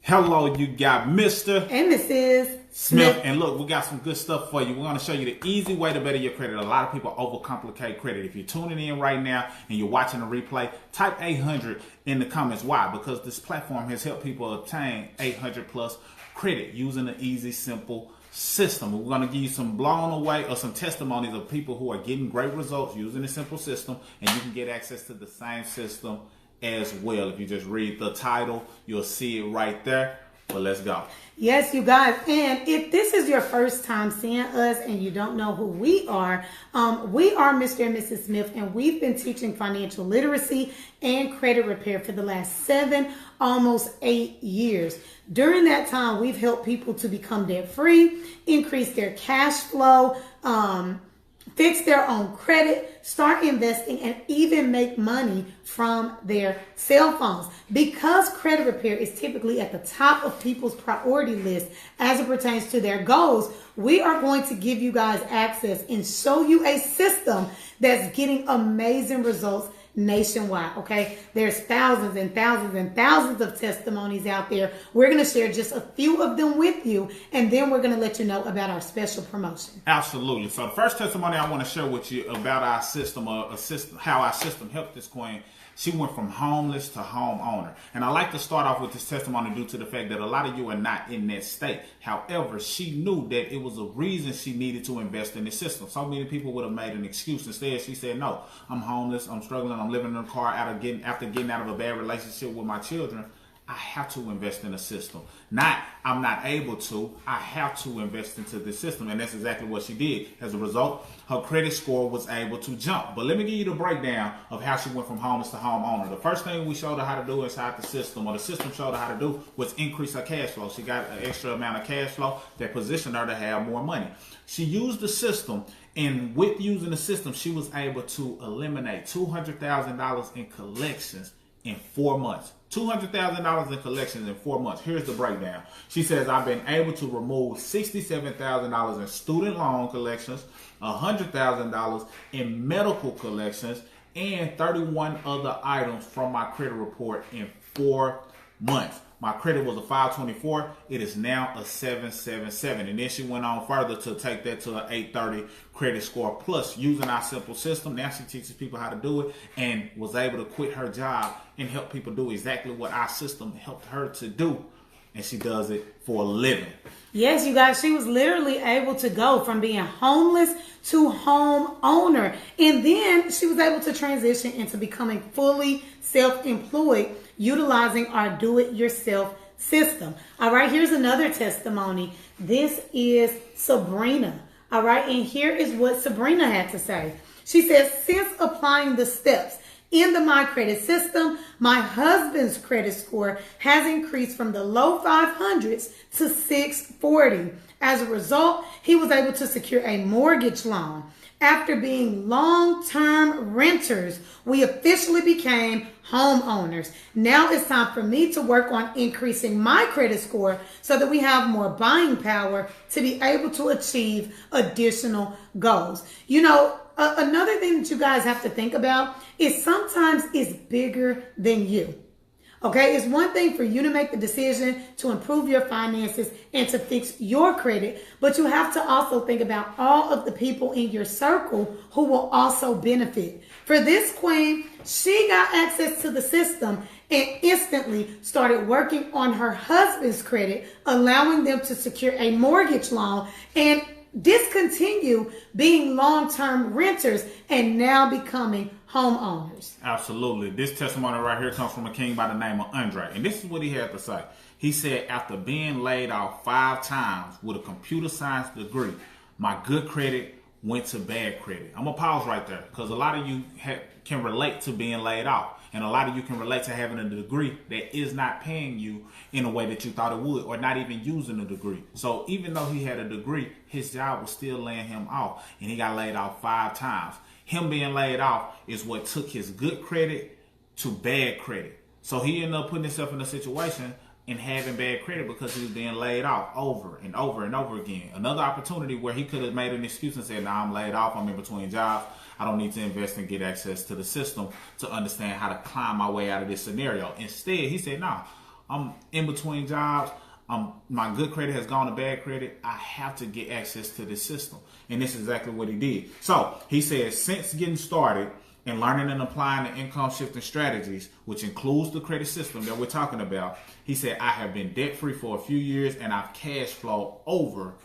Hello, you got Mr. and Mrs. Smith. And look, we got some good stuff for you. We're going to show you the easy way to better your credit. A lot of people overcomplicate credit. If you're tuning in right now and you're watching the replay, type 800 in the comments. Why? Because this platform has helped people obtain 800 plus credit using an easy, simple system. We're going to give you some blown away or some testimonies of people who are getting great results using a simple system, and you can get access to the same system as well. If you just read the title, you'll see it right there. But let's go. Yes, you guys. And if this is your first time seeing us and you don't know who we are Mr. and Mrs. Smith, and we've been teaching financial literacy and credit repair for the last 7, almost 8 years. During that time, we've helped people to become debt free, increase their cash flow, fix their own credit, start investing, and even make money from their cell phones. Because credit repair is typically at the top of people's priority list as it pertains to their goals, we are going to give you guys access and show you a system that's getting amazing results nationwide. Okay, there's thousands and thousands and thousands of testimonies out there. We're going to share just a few of them with you, and then we're going to let you know about our special promotion. Absolutely. So the first testimony I want to share with you about our system, how our system helped this queen. She went from homeless to homeowner. And I like to start off with this testimony due to the fact that a lot of you are not in that state. However, she knew that it was a reason she needed to invest in the system. So many people would have made an excuse. Instead, she said, no, I'm homeless, I'm struggling, I'm living in a car after getting out of a bad relationship with my children. I have to invest in a system. Not, I'm not able to. I have to invest into this system. And that's exactly what she did. As a result, her credit score was able to jump. But let me give you the breakdown of how she went from homeless to homeowner. The first thing we showed her how to do inside the system, or the system showed her how to do, was increase her cash flow. She got an extra amount of cash flow that positioned her to have more money. She used the system, and with using the system, she was able to eliminate $200,000 in collections in 4 months. $200,000 in collections in 4 months. Here's the breakdown. She says, I've been able to remove $67,000 in student loan collections, $100,000 in medical collections, and 31 other items from my credit report in 4 months. My credit was a 524. It is now a 777. And then she went on further to take that to an 830 credit score plus. Using our simple system, now she teaches people how to do it and was able to quit her job and help people do exactly what our system helped her to do. And she does it for a living. Yes, you guys, she was literally able to go from being homeless to home owner. And then she was able to transition into becoming fully self-employed, utilizing our do-it-yourself system. All right, here's another testimony. This is Sabrina. All right, and here is what Sabrina had to say. She says, since applying the steps in the My Credit system, my husband's credit score has increased from the low 500s to 640. As a result, he was able to secure a mortgage loan. After being long-term renters, we officially became homeowners. Now it's time for me to work on increasing my credit score so that we have more buying power to be able to achieve additional goals. You know, another thing that you guys have to think about is sometimes it's bigger than you. Okay, it's one thing for you to make the decision to improve your finances and to fix your credit, but you have to also think about all of the people in your circle who will also benefit. For this queen, she got access to the system and instantly started working on her husband's credit, allowing them to secure a mortgage loan and discontinue being long-term renters and now becoming homeowners. Absolutely. This testimony right here comes from a king by the name of Andre. And this is what he had to say. He said, after being laid off 5 times with a computer science degree, my good credit went to bad credit. I'm going to pause right there because a lot of you can relate to being laid off. And a lot of you can relate to having a degree that is not paying you in a way that you thought it would, or not even using a degree. So even though he had a degree, his job was still laying him off, and he got laid off 5 times. Him being laid off is what took his good credit to bad credit. So he ended up putting himself in a situation and having bad credit because he was being laid off over and over and over again. Another opportunity where he could have made an excuse and said, nah, I'm laid off, I'm in between jobs. I don't need to invest and get access to the system to understand how to climb my way out of this scenario. Instead, he said, nah, I'm in between jobs. My good credit has gone to bad credit. I have to get access to this system. And this is exactly what he did. So he says, since getting started and learning and applying the income shifting strategies, which includes the credit system that we're talking about, he said, I have been debt free for a few years and I've cash flowed over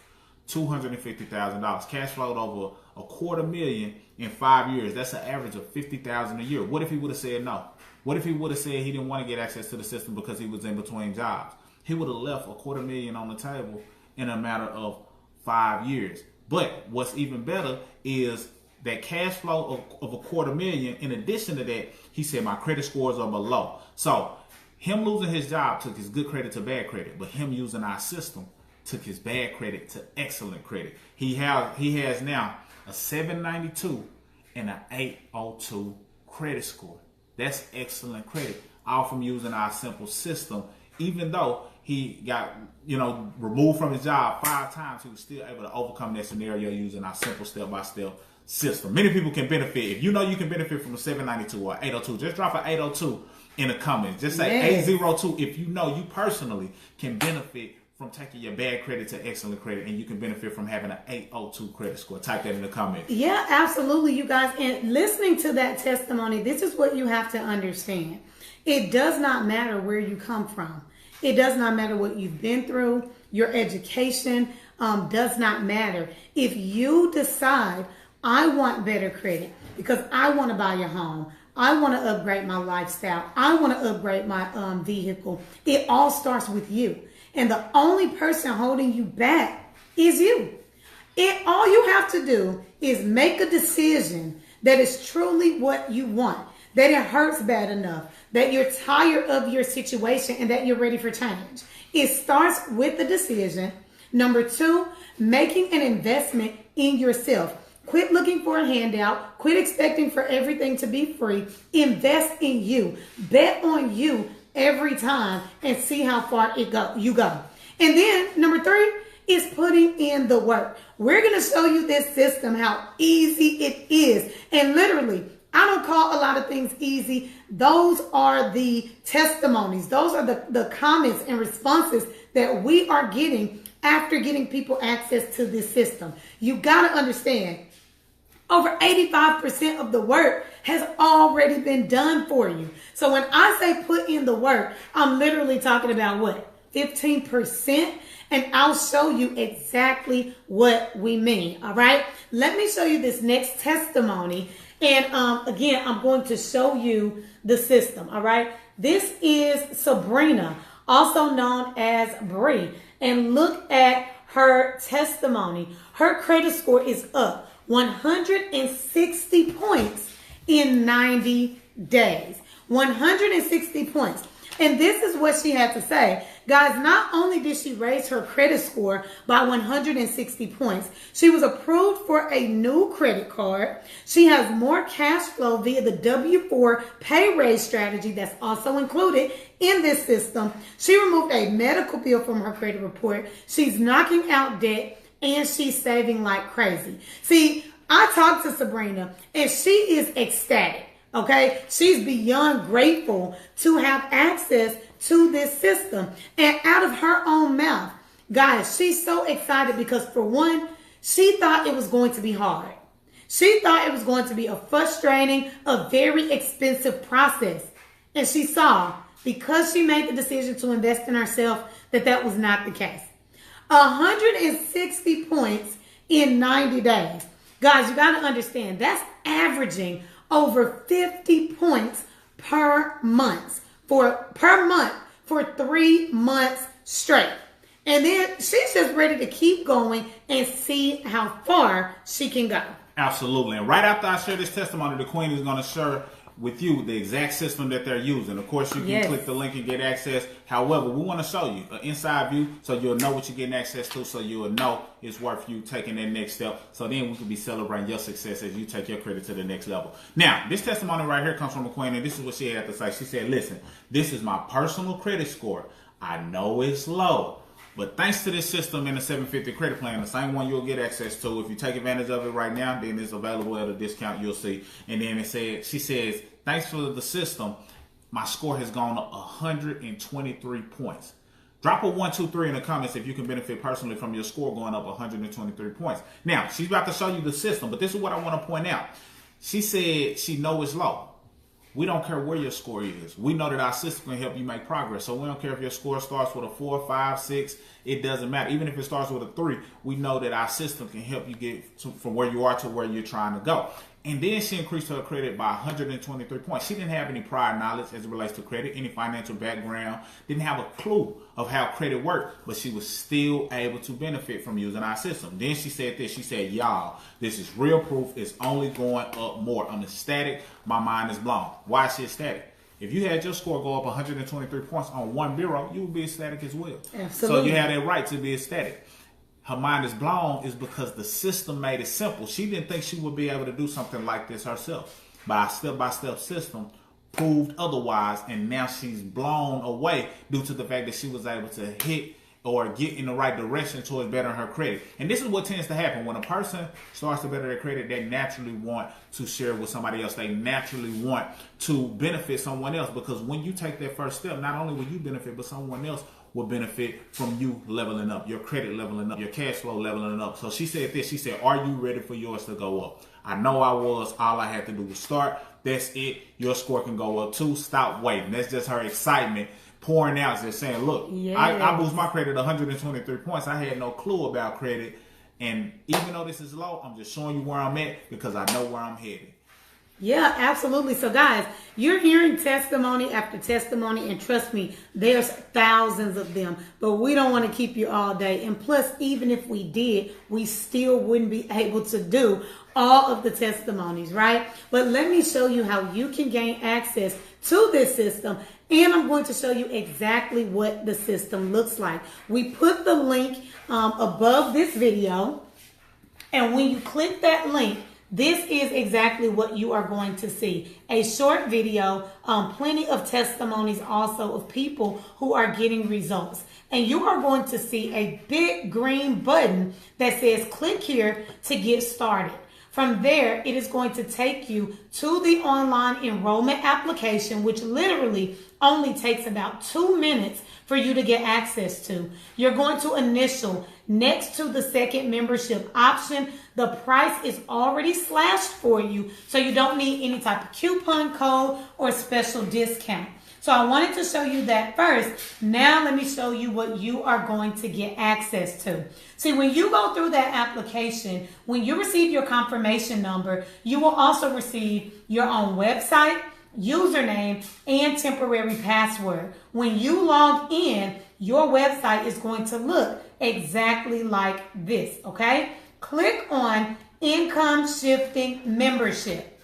$250,000. Cash flowed over $250,000 in 5 years. That's an average of $50,000 a year. What if he would have said no? What if he would have said he didn't want to get access to the system because he was in between jobs? He would have left $250,000 on the table in a matter of 5 years. But what's even better is that cash flow of $250,000. In addition to that, he said my credit scores are below. So him losing his job took his good credit to bad credit, but him using our system took his bad credit to excellent credit. He has now a 792 and an 802 credit score. That's excellent credit, all from using our simple system. Even though he got, removed from his job 5 times, he was still able to overcome that scenario using our simple step-by-step system. Many people can benefit. If you know you can benefit from a 792 or 802, just drop an 802 in the comments. Just say 802 if you know you personally can benefit from taking your bad credit to excellent credit, and you can benefit from having an 802 credit score. Type that in the comments. Yeah, absolutely, you guys. And listening to that testimony, this is what you have to understand. It does not matter where you come from. It does not matter what you've been through. Your education does not matter. If you decide, I want better credit because I want to buy a home, I want to upgrade my lifestyle, I want to upgrade my vehicle, it all starts with you. And the only person holding you back is you. All you have to do is make a decision that is truly what you want, that it hurts bad enough, that you're tired of your situation and that you're ready for change. It starts with the decision. Number 2, making an investment in yourself. Quit looking for a handout. Quit expecting for everything to be free. Invest in you. Bet on you every time and see how far you go. And then number 3 is putting in the work. We're going to show you this system, how easy it is. And literally, I don't call a lot of things easy. Those are the testimonies. Those are the comments and responses that we are getting after getting people access to this system. You got to understand, over 85% of the work has already been done for you. So when I say put in the work, I'm literally talking about what? 15%. And I'll show you exactly what we mean. All right. Let me show you this next testimony. And again, I'm going to show you the system. All right. This is Sabrina, also known as Bree. And look at her testimony. Her credit score is up 160 points in 90 days. 160 points. And this is what she had to say. Guys, not only did she raise her credit score by 160 points, she was approved for a new credit card. She has more cash flow via the W-4 pay raise strategy that's also included in this system. She removed a medical bill from her credit report. She's knocking out debt and she's saving like crazy. See, I talked to Sabrina and she is ecstatic. Okay, she's beyond grateful to have access to this system. And out of her own mouth, guys, she's so excited because for one, she thought it was going to be hard. She thought it was going to be a frustrating, a very expensive process. And she saw, because she made the decision to invest in herself, that was not the case. 160 points in 90 days. Guys, you got to understand, that's averaging over 50 points per month for 3 months straight. And then she's just ready to keep going and see how far she can go. Absolutely. And right after I share this testimony, the Queen is going to share with you the exact system that they're using. Of course, you can click the link and get access. However, we want to show you an inside view so you'll know what you're getting access to, so you'll know it's worth you taking that next step. So then we can be celebrating your success as you take your credit to the next level. Now, this testimony right here comes from a Queen, and this is what she had to say. She said, listen, this is my personal credit score. I know it's low, but thanks to this system and the 750 credit plan, the same one you'll get access to, if you take advantage of it right now, then it's available at a discount, you'll see. And then she says, thanks for the system, my score has gone up 123 points. Drop a 1, 2, 3 in the comments if you can benefit personally from your score going up 123 points. Now, she's about to show you the system, but this is what I want to point out. She said she knows it's low. We don't care where your score is. We know that our system can help you make progress. So we don't care if your score starts with a 4, 5, 6. It doesn't matter. Even if it starts with a 3, we know that our system can help you get from where you are to where you're trying to go. And then she increased her credit by 123 points. She didn't have any prior knowledge as it relates to credit, any financial background, didn't have a clue of how credit worked, but she was still able to benefit from using our system. Then she said this, she said, y'all, this is real proof. It's only going up more. I'm ecstatic. My mind is blown. Why is she ecstatic? If you had your score go up 123 points on one bureau, you would be ecstatic as well. Absolutely. So you have that right to be ecstatic. Her mind is blown is because the system made it simple. She didn't think she would be able to do something like this herself. By a step-by-step system proved otherwise, and now she's blown away due to the fact that she was able to hit or get in the right direction towards bettering her credit. And this is what tends to happen. When a person starts to better their credit, they naturally want to share with somebody else. They naturally want to benefit someone else, because when you take that first step, not only will you benefit, but someone else will benefit from you leveling up, your credit leveling up, your cash flow leveling up. So she said this, she said, are you ready for yours to go up? I know I was. All I had to do was start. That's it. Your score can go up too. Stop waiting. That's just her excitement pouring out, just saying, look, yes. I boost my credit 123 points. I had no clue about credit. And even though this is low, I'm just showing you where I'm at because I know where I'm headed. Yeah, absolutely. So guys, you're hearing testimony after testimony, and trust me, there's thousands of them, but we don't want to keep you all day. And plus, even if we did, we still wouldn't be able to do all of the testimonies, right? But let me show you how you can gain access to this system, and I'm going to show you exactly what the system looks like. We put the link above this video, and when you click that link, this is exactly what you are going to see. A short video, plenty of testimonies also of people who are getting results. And you are going to see a big green button that says click here to get started. From there, it is going to take you to the online enrollment application, which literally only takes about 2 minutes for you to get access to. You're going to initial next to the second membership option. The price is already slashed for you, so you don't need any type of coupon code or special discount. So I wanted to show you that first. Now let me show you what you are going to get access to. See, when you go through that application, when you receive your confirmation number, you will also receive your own website, username, and temporary password. When you log in, your website is going to look exactly like this, okay? Click on Income Shifting Membership.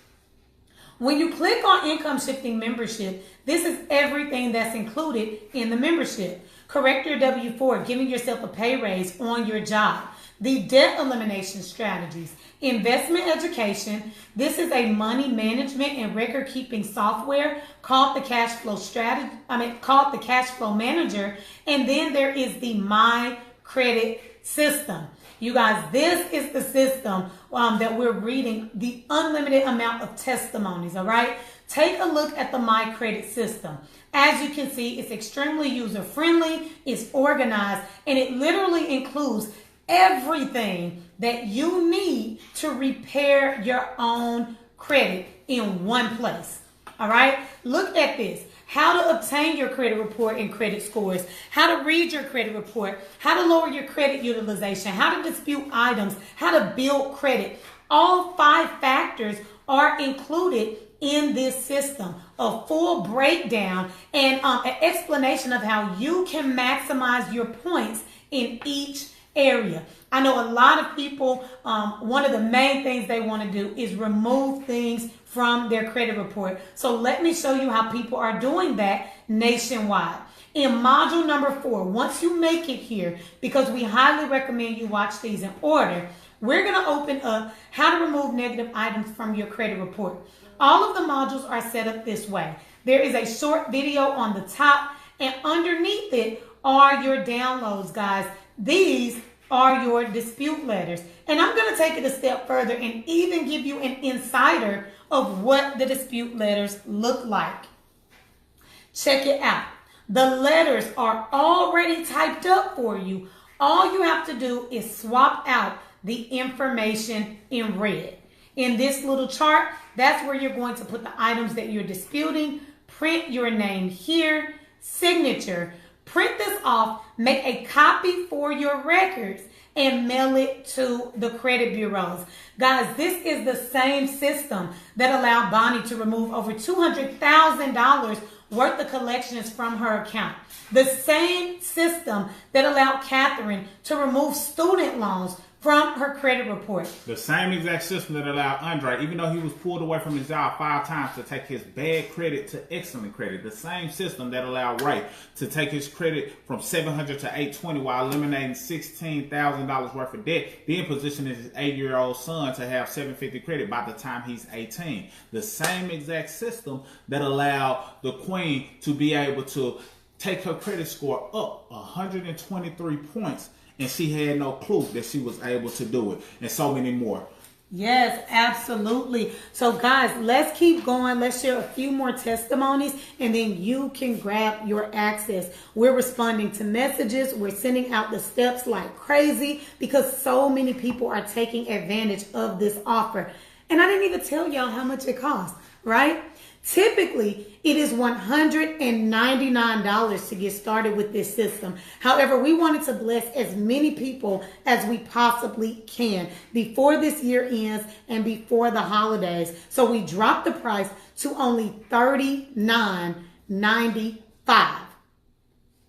When you click on Income Shifting Membership, this is everything that's included in the membership. Correct your W-4, giving yourself a pay raise on your job. The debt elimination strategies, investment education. This is a money management and record keeping software called the Cash Flow called the Cash Flow Manager. And then there is the My Credit System. You guys, this is the system that we're reading the unlimited amount of testimonies, all right? Take a look at the My Credit System. As you can see, it's extremely user-friendly, it's organized, and it literally includes everything that you need to repair your own credit in one place, all right? Look at this. How to obtain your credit report and credit scores, how to read your credit report, how to lower your credit utilization, how to dispute items, how to build credit. All 5 factors are included in this system. A full breakdown and an explanation of how you can maximize your points in each area. I know a lot of people, one of the main things they want to do is remove things from their credit report. So let me show you how people are doing that nationwide. In module number 4, once you make it here, because we highly recommend you watch these in order, we're going to open up how to remove negative items from your credit report. All of the modules are set up this way. There is a short video on the top, and underneath it are your downloads, guys. These are your dispute letters. And I'm going to take it a step further and even give you an insider of what the dispute letters look like. Check it out. The letters are already typed up for you. All you have to do is swap out the information in red. In this little chart, that's where you're going to put the items that you're disputing. Print your name here, signature. Print this off, make a copy for your records, and mail it to the credit bureaus. Guys, this is the same system that allowed Bonnie to remove over $200,000 worth of collections from her account. The same system that allowed Catherine to remove student loans from her credit report. The same exact system that allowed Andre, even though he was pulled away from his job 5 times, to take his bad credit to excellent credit. The same system that allowed Ray to take his credit from 700 to 820 while eliminating $16,000 worth of debt, then positioning his 8-year-old son to have 750 credit by the time he's 18. The same exact system that allowed the queen to be able to take her credit score up 123 points, and she had no clue that she was able to do it, and so many more. Yes, absolutely. So guys, let's keep going. Let's share a few more testimonies, and then you can grab your access. We're responding to messages. We're sending out the steps like crazy because so many people are taking advantage of this offer. And I didn't even tell y'all how much it costs, right? Typically, it is $199 to get started with this system. However, we wanted to bless as many people as we possibly can before this year ends and before the holidays. So we dropped the price to only $39.95.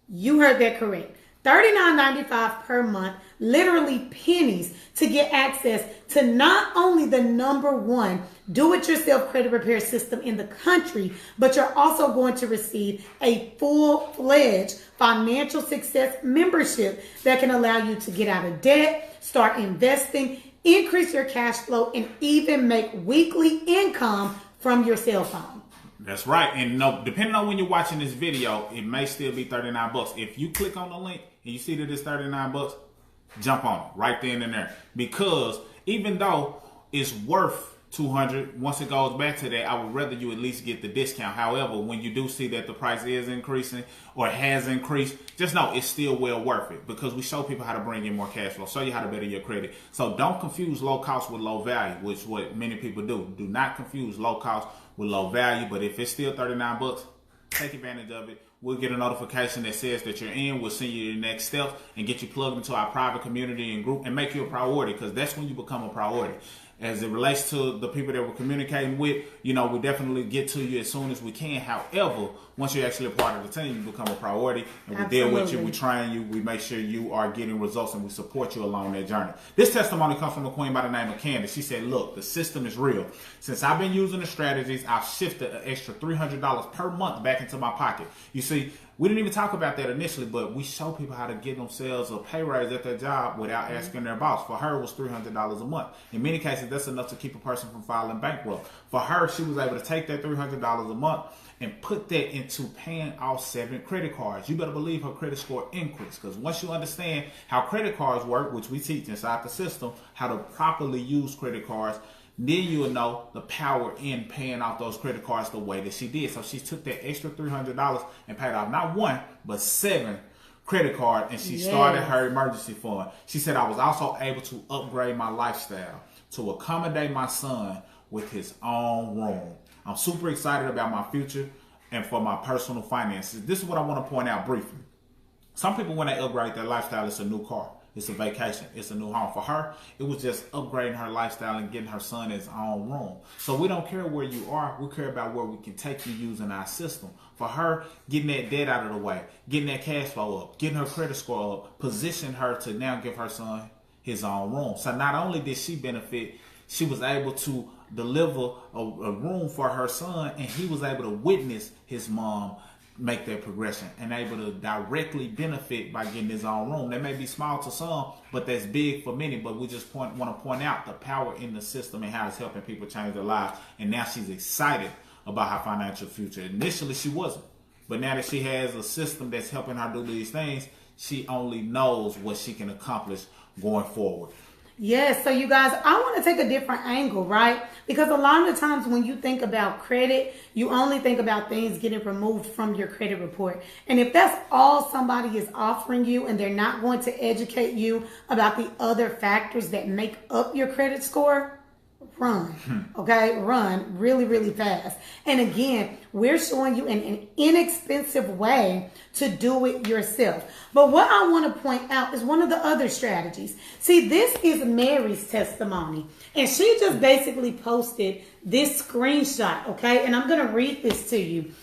You heard that correct. $39.95 per month, literally pennies, to get access to not only the #1 do-it-yourself credit repair system in the country, but you're also going to receive a full-fledged financial success membership that can allow you to get out of debt, start investing, increase your cash flow, and even make weekly income from your cell phone. That's right. And no, depending on when you're watching this video, it may still be $39. If you click on the link and you see that it's $39, jump on it right then and there. Because even though it's worth $200, once it goes back to that, I would rather you at least get the discount. However, when you do see that the price is increasing or has increased, just know it's still well worth it, because we show people how to bring in more cash flow, show you how to better your credit. So don't confuse low cost with low value, which is what many people do. Do not confuse low cost with low value. But if it's still $39, take advantage of it. We'll get a notification that says that you're in. We'll send you the next step and get you plugged into our private community and group and make you a priority, because that's when you become a priority. As it relates to the people that we're communicating with, you know, we definitely get to you as soon as we can. However, once you're actually a part of the team, you become a priority, and we deal with you, we train you, we make sure you are getting results, and we support you along that journey. This testimony comes from a queen by the name of Candace. She said, look, the system is real. Since I've been using the strategies, I've shifted an extra $300 per month back into my pocket. You see, we didn't even talk about that initially, but we show people how to give themselves a pay raise at their job without asking their boss. For her, it was $300 a month. In many cases, that's enough to keep a person from filing bankrupt. For her, she was able to take that $300 a month and put that into paying off 7 credit cards. You better believe her credit score increased, because once you understand how credit cards work, which we teach inside the system, how to properly use credit cards, then you will know the power in paying off those credit cards the way that she did. So she took that extra $300 and paid off not 1, but 7 credit cards, and she started her emergency fund. She said, I was also able to upgrade my lifestyle to accommodate my son with his own room. I'm super excited about my future and for my personal finances. This is what I want to point out briefly. Some people, when they upgrade their lifestyle, it's a new car. It's a vacation. It's a new home. For her, it was just upgrading her lifestyle and getting her son his own room. So we don't care where you are. We care about where we can take you using our system. For her, getting that debt out of the way, getting that cash flow up, getting her credit score up, position her to now give her son his own room. So not only did she benefit, she was able to deliver a room for her son, and he was able to witness his mom make that progression and able to directly benefit by getting his own room. That may be small to some, but that's big for many. But we just want to point out the power in the system and how it's helping people change their lives. And now she's excited about her financial future. Initially, she wasn't. But now that she has a system that's helping her do these things, she only knows what she can accomplish going forward. Yes, so you guys, I want to take a different angle, right? Because a lot of the times when you think about credit, you only think about things getting removed from your credit report. And if that's all somebody is offering you and they're not going to educate you about the other factors that make up your credit score, run, okay? Run really, really fast. And again, we're showing you an inexpensive way to do it yourself. But what I want to point out is one of the other strategies. See, this is Mary's testimony. And she just basically posted this screenshot, okay? And I'm going to read this to you.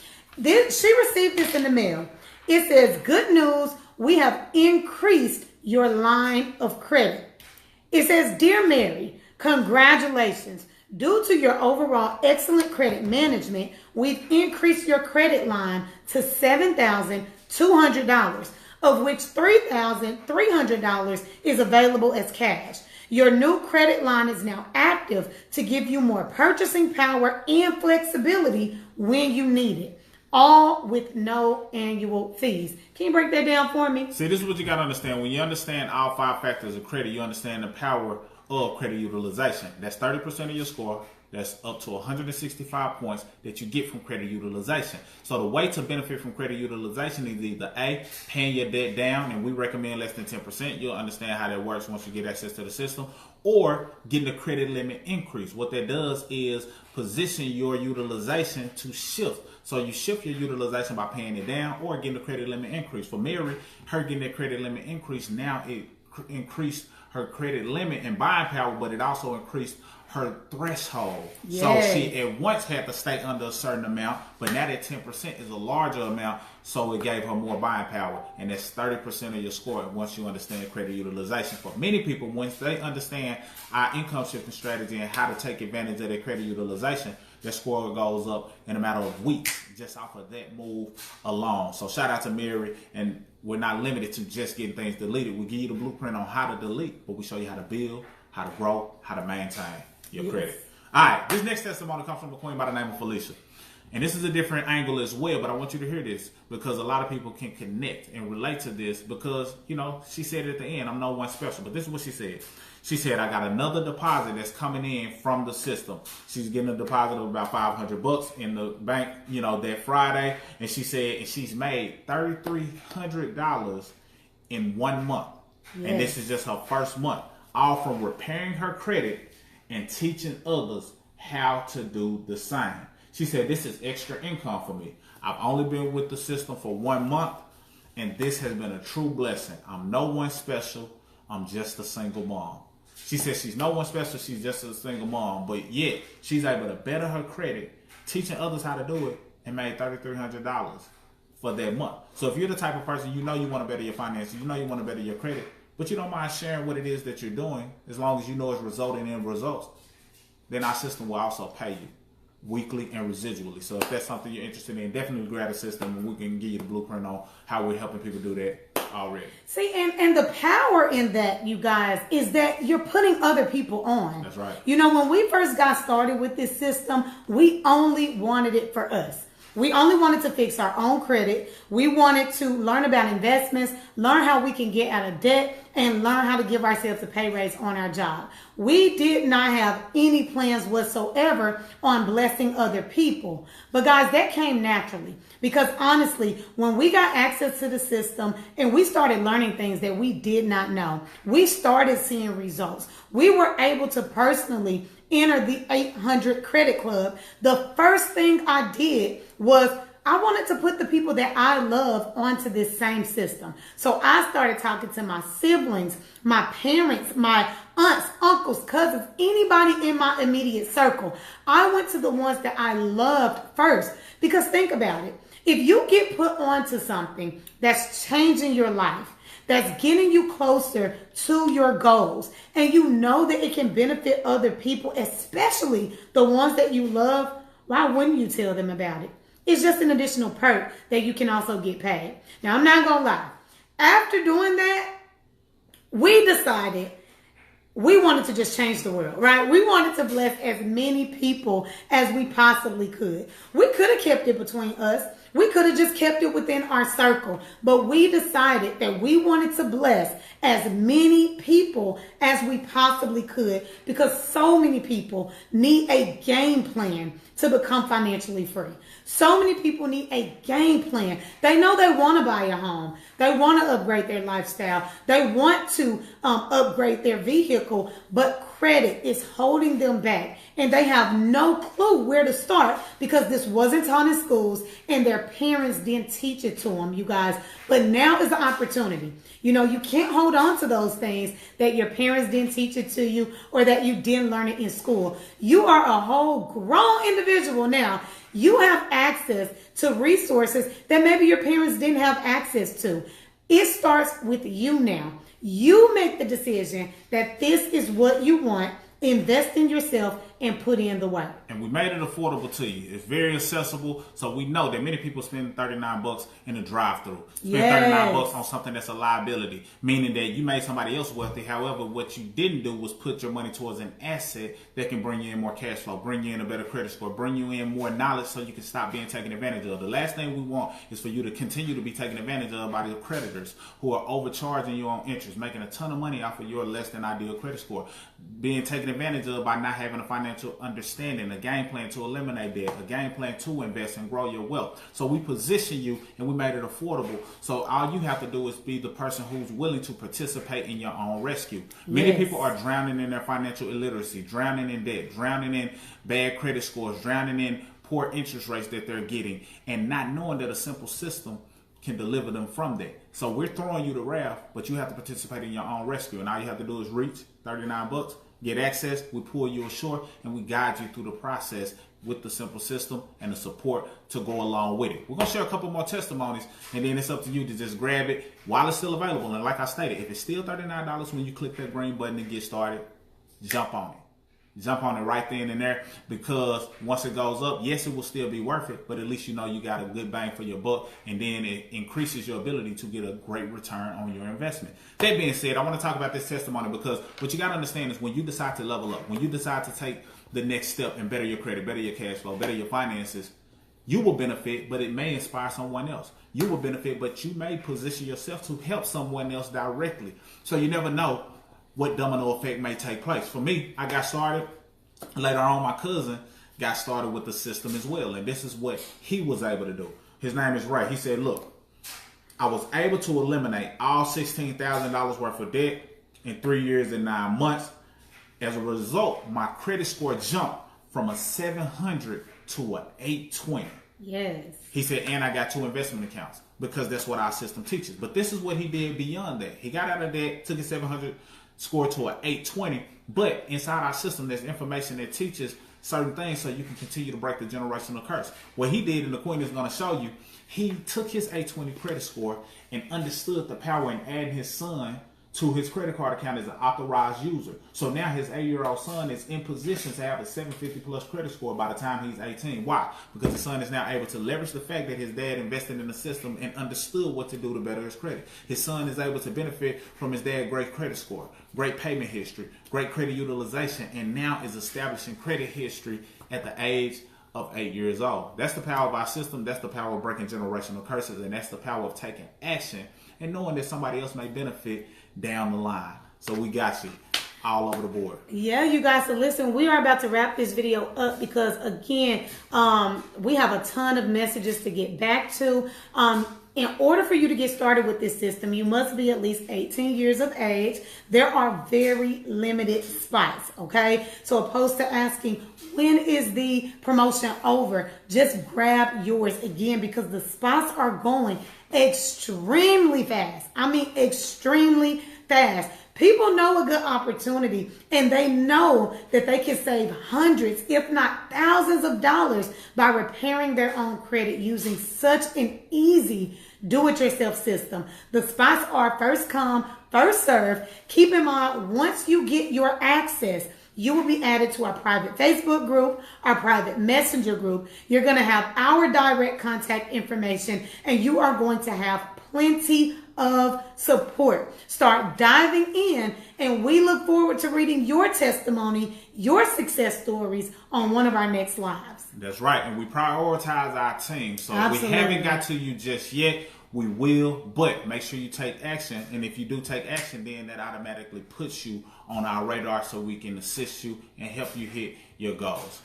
She received this in the mail. It says, "Good news, we have increased your line of credit." It says, "Dear Mary, congratulations. Due to your overall excellent credit management, we've increased your credit line to $7,200, of which $3,300 is available as cash. Your new credit line is now active to give you more purchasing power and flexibility when you need it, all with no annual fees." Can you break that down for me? See, this is what you got to understand. When you understand all 5 factors of credit, you understand the power of credit utilization. That's 30% of your score. That's up to 165 points that you get from credit utilization. So the way to benefit from credit utilization is either A, paying your debt down, and we recommend less than 10%. You'll understand how that works once you get access to the system, or getting the credit limit increase. What that does is position your utilization to shift. So you shift your utilization by paying it down or getting the credit limit increase. For Mary, her getting that credit limit increase, now it increased her credit limit and buying power, but it also increased her threshold. Yes. So she at once had to stay under a certain amount, but now that 10% is a larger amount, so it gave her more buying power. And that's 30% of your score once you understand credit utilization. For many people, once they understand our income shifting strategy and how to take advantage of their credit utilization, their score goes up in a matter of weeks just off of that move alone. So shout out to Mary, and we're not limited to just getting things deleted. We give you the blueprint on how to delete, but we show you how to build, how to grow, how to maintain your credit. All right, this next testimony comes from a queen by the name of Felicia. And this is a different angle as well, but I want you to hear this because a lot of people can connect and relate to this because, you know, she said at the end, "I'm no one special." But this is what she said. She said, "I got another deposit that's coming in from the system." She's getting a deposit of about $500 in the bank, you know, that Friday. And she said, and she's made $3,300 in 1 month. Yes. And this is just her first month, all from repairing her credit and teaching others how to do the same. She said, "This is extra income for me. I've only been with the system for 1 month, and this has been a true blessing. I'm no one special. I'm just a single mom." She said she's no one special. She's just a single mom, but yet she's able to better her credit, teaching others how to do it, and made $3,300 for that month. So if you're the type of person, you know you want to better your finances, you know you want to better your credit, but you don't mind sharing what it is that you're doing, as long as you know it's resulting in results, then our system will also pay you weekly and residually. So if that's something you're interested in, definitely grab a system and we can give you the blueprint on how we're helping people do that already. See, and the power in that, you guys, is that you're putting other people on. That's right. You know, when we first got started with this system, we only wanted it for us. We only wanted to fix our own credit. We wanted to learn about investments, learn how we can get out of debt, and learn how to give ourselves a pay raise on our job. We did not have any plans whatsoever on blessing other people. But guys, that came naturally. Because honestly, when we got access to the system and we started learning things that we did not know, we started seeing results. We were able to personally enter the 800 Credit Club. The first thing I did was I wanted to put the people that I love onto this same system. So I started talking to my siblings, my parents, my aunts, uncles, cousins, anybody in my immediate circle. I went to the ones that I loved first. Because think about it. If you get put onto something that's changing your life, that's getting you closer to your goals, and you know that it can benefit other people, especially the ones that you love, why wouldn't you tell them about it? It's just an additional perk that you can also get paid. Now, I'm not going to lie. After doing that, we decided we wanted to just change the world, right? We wanted to bless as many people as we possibly could. We could have kept it between us. We could have just kept it within our circle, but we decided that we wanted to bless as many people as we possibly could because so many people need a game plan to become financially free. So many people need a game plan. They know they want to buy a home. They want to upgrade their lifestyle. They want to upgrade their vehicle, but credit is holding them back. And they have no clue where to start because this wasn't taught in schools and their parents didn't teach it to them, you guys. But now is the opportunity. You know, you can't hold on to those things that your parents didn't teach it to you or that you didn't learn it in school. You are a whole grown individual now. You have access to resources that maybe your parents didn't have access to. It starts with you now. You make the decision that this is what you want. Invest in yourself and put in the work. And we made it affordable to you. It's very accessible. So we know that many people spend $39 in a drive-through. Spend $39 on something that's a liability, meaning that you made somebody else wealthy. However, what you didn't do was put your money towards an asset that can bring you in more cash flow, bring you in a better credit score, bring you in more knowledge so you can stop being taken advantage of. The last thing we want is for you to continue to be taken advantage of by the creditors who are overcharging you on interest, making a ton of money off of your less than ideal credit score, being taken advantage of by not having a financial understanding, a game plan to eliminate debt, a game plan to invest and grow your wealth. So we position you and we made it affordable. So all you have to do is be the person who's willing to participate in your own rescue. Many people are drowning in their financial illiteracy, drowning in debt, drowning in bad credit scores, drowning in poor interest rates that they're getting, and not knowing that a simple system can deliver them from that. So we're throwing you the raft, but you have to participate in your own rescue. And all you have to do is reach $39, get access, we pull you ashore, and we guide you through the process with the simple system and the support to go along with it. We're going to share a couple more testimonies, and then it's up to you to just grab it while it's still available. And like I stated, if it's still $39 when you click that green button and get started, jump on it. Jump on it right then and there, because once it goes up, yes, it will still be worth it, but at least you know you got a good bang for your buck, and then it increases your ability to get a great return on your investment. That being said, I want to talk about this testimony because what you got to understand is when you decide to level up, when you decide to take the next step and better your credit, better your cash flow, better your finances, you will benefit, but it may inspire someone else. You will benefit, but you may position yourself to help someone else directly. So you never know what domino effect may take place. For me, I got started. Later on, my cousin got started with the system as well. And this is what he was able to do. His name is Ray. He said, look, I was able to eliminate all $16,000 worth of debt in 3 years and 9 months. As a result, my credit score jumped from a 700 to an 820. Yes. He said, and I got 2 investment accounts because that's what our system teaches. But this is what he did beyond that. He got out of debt, took his 700 score to an 820, but inside our system there's information that teaches certain things so you can continue to break the generational curse. What he did, and the Queen is going to show you, he took his 820 credit score and understood the power in adding his son to his credit card account as an authorized user. So now his 8-year-old son is in position to have a 750 plus credit score by the time he's 18. Why? Because the son is now able to leverage the fact that his dad invested in the system and understood what to do to better his credit. His son is able to benefit from his dad's great credit score, great payment history, great credit utilization, and now is establishing credit history at the age of 8 years old. That's the power of our system. That's the power of breaking generational curses, and that's the power of taking action and knowing that somebody else may benefit down the line. So we got you all over the board. Yeah, you guys. So listen, we are about to wrap this video up because again, we have a ton of messages to get back to. In order for you to get started with this system, you must be at least 18 years of age. There are very limited spots, okay? So opposed to asking, when is the promotion over? Just grab yours again because the spots are going extremely fast. I mean, extremely fast. People know a good opportunity and they know that they can save hundreds, if not thousands of dollars by repairing their own credit using such an easy do-it-yourself system. The spots are first come, first serve. Keep in mind, once you get your access, you will be added to our private Facebook group, our private messenger group. You're going to have our direct contact information, and you are going to have plenty of support. Start diving in, and we look forward to reading your testimony, your success stories on one of our next lives. That's right. And we prioritize our team. So Absolutely. if we haven't got to you just yet, we will, but make sure you take action. And if you do take action, then that automatically puts you on our radar so we can assist you and help you hit your goals.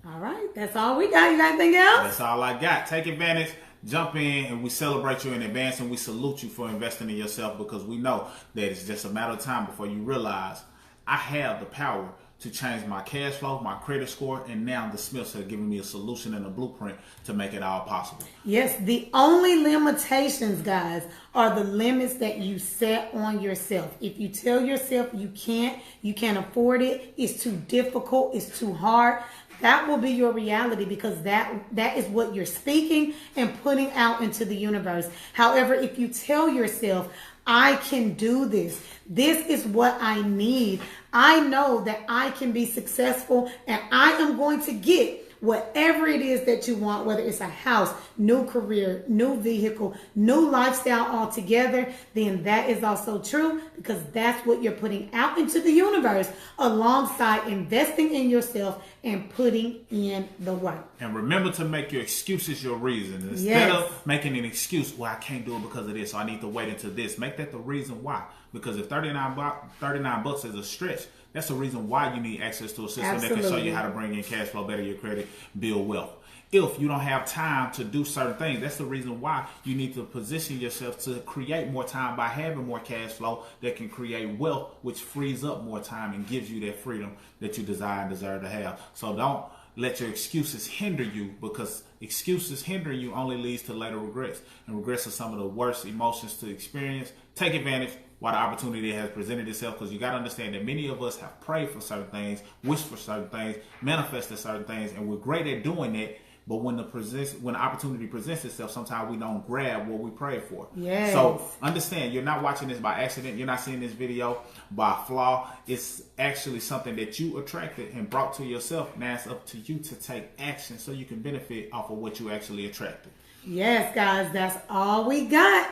All right. That's all we got. You got anything else? That's all I got. Take advantage. Jump in, and we celebrate you in advance, and we salute you for investing in yourself, because we know that it's just a matter of time before you realize I have the power to change my cash flow, my credit score, and now the Smiths have given me a solution and a blueprint to make it all possible. Yes, the only limitations, guys, are the limits that you set on yourself. If you tell yourself you can't afford it, it's too difficult, it's too hard, that will be your reality, because that is what you're speaking and putting out into the universe. However, if you tell yourself, I can do this, this is what I need, I know that I can be successful, and I am going to get whatever it is that you want, whether it's a house, new career, new vehicle, new lifestyle altogether, then that is also true, because that's what you're putting out into the universe alongside investing in yourself and putting in the work. And remember to make your excuses your reason. Instead of making an excuse, well, I can't do it because of this, so I need to wait until this. Make that the reason why. Because if 39 bucks is a stretch, that's the reason why you need access to a system that can show you how to bring in cash flow, better your credit, build wealth. If you don't have time to do certain things, that's the reason why you need to position yourself to create more time by having more cash flow that can create wealth, which frees up more time and gives you that freedom that you desire and deserve to have. So don't let your excuses hinder you, because excuses hindering you only leads to later regrets. And regrets are some of the worst emotions to experience. Take advantage while the opportunity has presented itself, because you got to understand that many of us have prayed for certain things, wished for certain things, manifested certain things, and we're great at doing that. But when the opportunity presents itself, sometimes we don't grab what we prayed for. Yes. So understand, you're not watching this by accident. You're not seeing this video by flaw. It's actually something that you attracted and brought to yourself. Now it's up to you to take action so you can benefit off of what you actually attracted. Yes, guys, that's all we got.